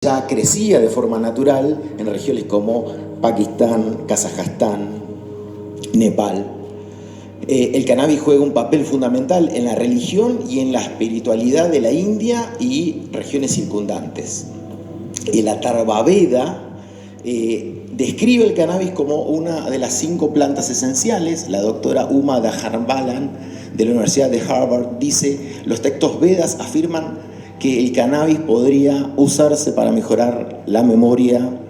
ya crecía de forma natural en regiones como Pakistán, Kazajstán, Nepal. El cannabis juega un papel fundamental en la religión y en la espiritualidad de la India y regiones circundantes. El Atharva Veda describe el cannabis como una de las 5 plantas esenciales. La doctora Uma Dharmalan de la Universidad de Harvard dice: los textos Vedas afirman que el cannabis podría usarse para mejorar la memoria,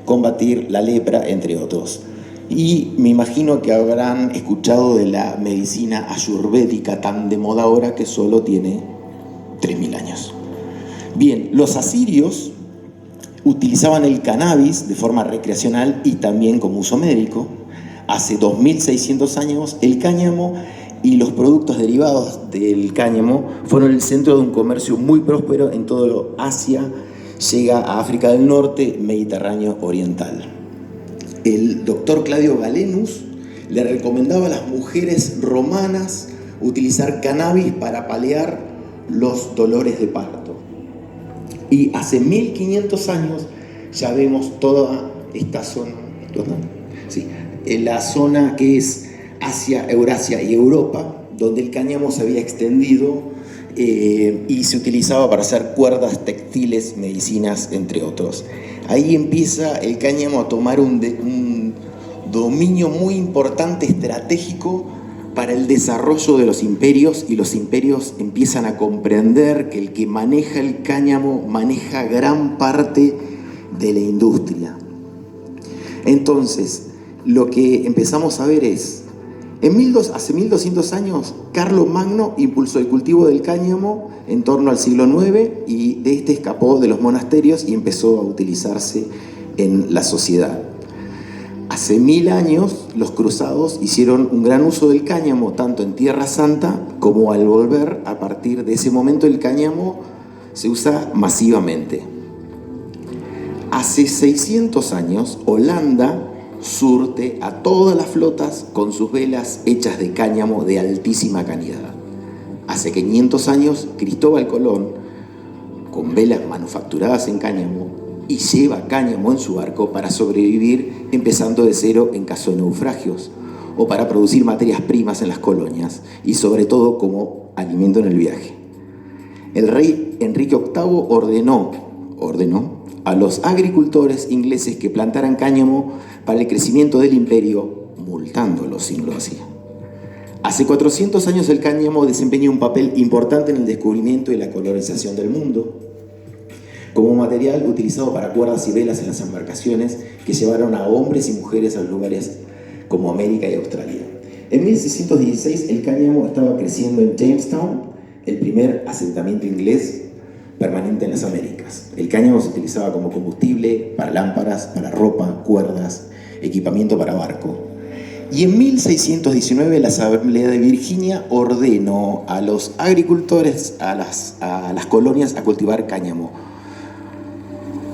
combatir la lepra, entre otros. Y me imagino que habrán escuchado de la medicina ayurvédica tan de moda ahora, que solo tiene 3000 años. Bien, los asirios utilizaban el cannabis de forma recreacional y también como uso médico. Hace 2600 años el cáñamo y los productos derivados del cáñamo fueron el centro de un comercio muy próspero en todo Asia, llega a África del Norte, Mediterráneo oriental. El doctor Claudio Galenus le recomendaba a las mujeres romanas utilizar cannabis para paliar los dolores de parto. Y hace 1500 años ya vemos toda esta zona, sí, en la zona que es Asia, Eurasia y Europa, donde el cáñamo se había extendido y se utilizaba para hacer cuerdas, textiles, medicinas, entre otros. Ahí empieza el cáñamo a tomar un dominio muy importante, estratégico, para el desarrollo de los imperios, y los imperios empiezan a comprender que el que maneja el cáñamo maneja gran parte de la industria. Entonces, lo que empezamos a ver es, hace 1200 años, Carlomagno impulsó el cultivo del cáñamo en torno al siglo IX, y de este escapó de los monasterios y empezó a utilizarse en la sociedad. Hace 1000 años, los cruzados hicieron un gran uso del cáñamo, tanto en Tierra Santa como al volver. A partir de ese momento, el cáñamo se usa masivamente. Hace 600 años, Holanda surte a todas las flotas con sus velas hechas de cáñamo de altísima calidad. Hace 500 años, Cristóbal Colón, con velas manufacturadas en cáñamo, y lleva cáñamo en su barco para sobrevivir empezando de cero en caso de naufragios, o para producir materias primas en las colonias, y sobre todo como alimento en el viaje. El rey Enrique VIII ordenó a los agricultores ingleses que plantaran cáñamo para el crecimiento del imperio, multándolos si no lo hacían. Hace 400 años el cáñamo desempeñó un papel importante en el descubrimiento y la colonización del mundo, como material utilizado para cuerdas y velas en las embarcaciones que llevaron a hombres y mujeres a lugares como América y Australia. En 1616 el cáñamo estaba creciendo en Jamestown, el primer asentamiento inglés permanente en las Américas. El cáñamo se utilizaba como combustible para lámparas, para ropa, cuerdas, equipamiento para barco. Y en 1619 la Asamblea de Virginia ordenó a los agricultores, a las colonias, a cultivar cáñamo.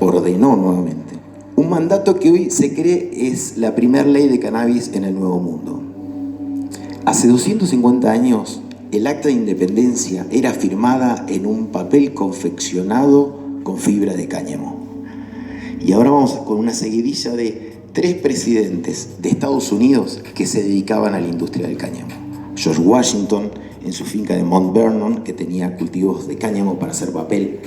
Ordenó nuevamente. Un mandato que hoy se cree es la primera ley de cannabis en el Nuevo Mundo. Hace 250 años, el Acta de Independencia era firmada en un papel confeccionado con fibra de cáñamo. Y ahora vamos con una seguidilla de 3 presidentes de Estados Unidos que se dedicaban a la industria del cáñamo. George Washington, en su finca de Mount Vernon, que tenía cultivos de cáñamo para hacer papel.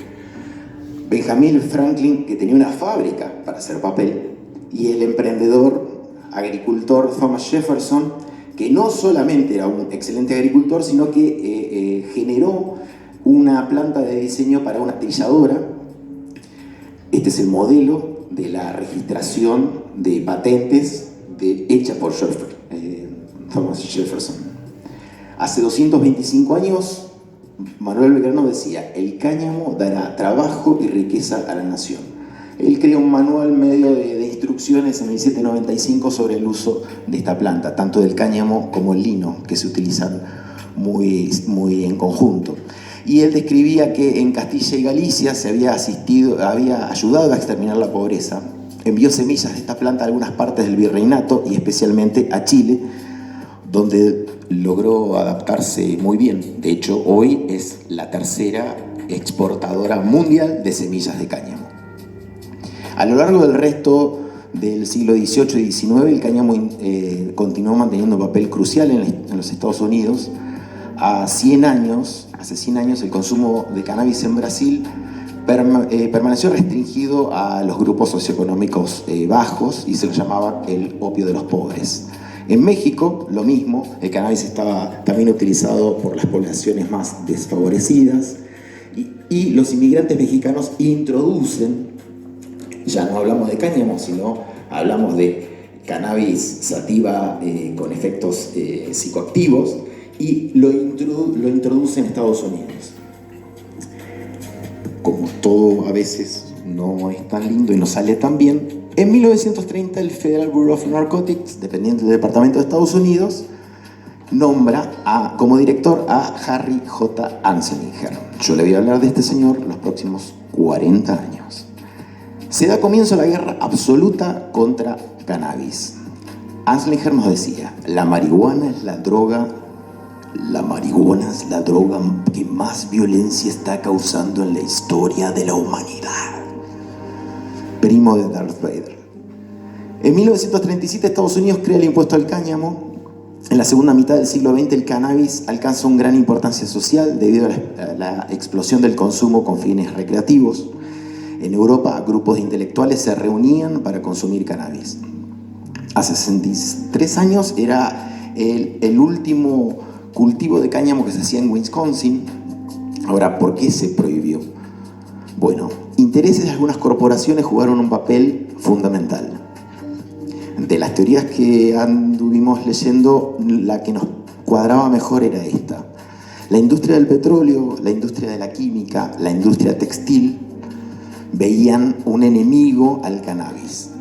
Benjamin Franklin, que tenía una fábrica para hacer papel. Y el emprendedor, agricultor Thomas Jefferson, que no solamente era un excelente agricultor, sino que generó una planta de diseño para una trilladora. Este es el modelo de la registración de patentes hecha por Thomas Jefferson. Hace 225 años, Manuel Belgrano decía: el cáñamo dará trabajo y riqueza a la nación. Él creó un manual medio de instrucciones en 1795 sobre el uso de esta planta, tanto del cáñamo como el lino, que se utilizan muy en conjunto. Y él describía que en Castilla y Galicia había ayudado a exterminar la pobreza. Envió semillas de esta planta a algunas partes del virreinato y especialmente a Chile, donde logró adaptarse muy bien. De hecho, hoy es la tercera exportadora mundial de semillas de cáñamo. A lo largo del resto del siglo XVIII y XIX, el cáñamo continuó manteniendo un papel crucial en los Estados Unidos. Hace 100 años, el consumo de cannabis en Brasil permaneció restringido a los grupos socioeconómicos bajos y se lo llamaba el opio de los pobres. En México, lo mismo, el cannabis estaba también utilizado por las poblaciones más desfavorecidas y los inmigrantes mexicanos introducen, ya no hablamos de cáñamo, sino hablamos de cannabis sativa con efectos psicoactivos, y lo introduce en Estados Unidos. Como todo a veces no es tan lindo y no sale tan bien, en 1930 el Federal Bureau of Narcotics, dependiente del Departamento de Estados Unidos, nombra como director a Harry J. Anslinger. Yo le voy a hablar de este señor los próximos 40 años. Se da comienzo a la guerra absoluta contra cannabis. Anslinger nos decía, la marihuana es la droga que más violencia está causando en la historia de la humanidad. Primo de Darth Vader. En 1937 Estados Unidos crea el impuesto al cáñamo. En la segunda mitad del siglo XX el cannabis alcanza una gran importancia social debido a la explosión del consumo con fines recreativos. En Europa, grupos de intelectuales se reunían para consumir cannabis. Hace 63 años era el último cultivo de cáñamo que se hacía en Wisconsin. Ahora, ¿por qué se prohibió? Bueno, intereses de algunas corporaciones jugaron un papel fundamental. De las teorías que anduvimos leyendo, la que nos cuadraba mejor era esta. La industria del petróleo, la industria de la química, la industria textil veían un enemigo al cannabis.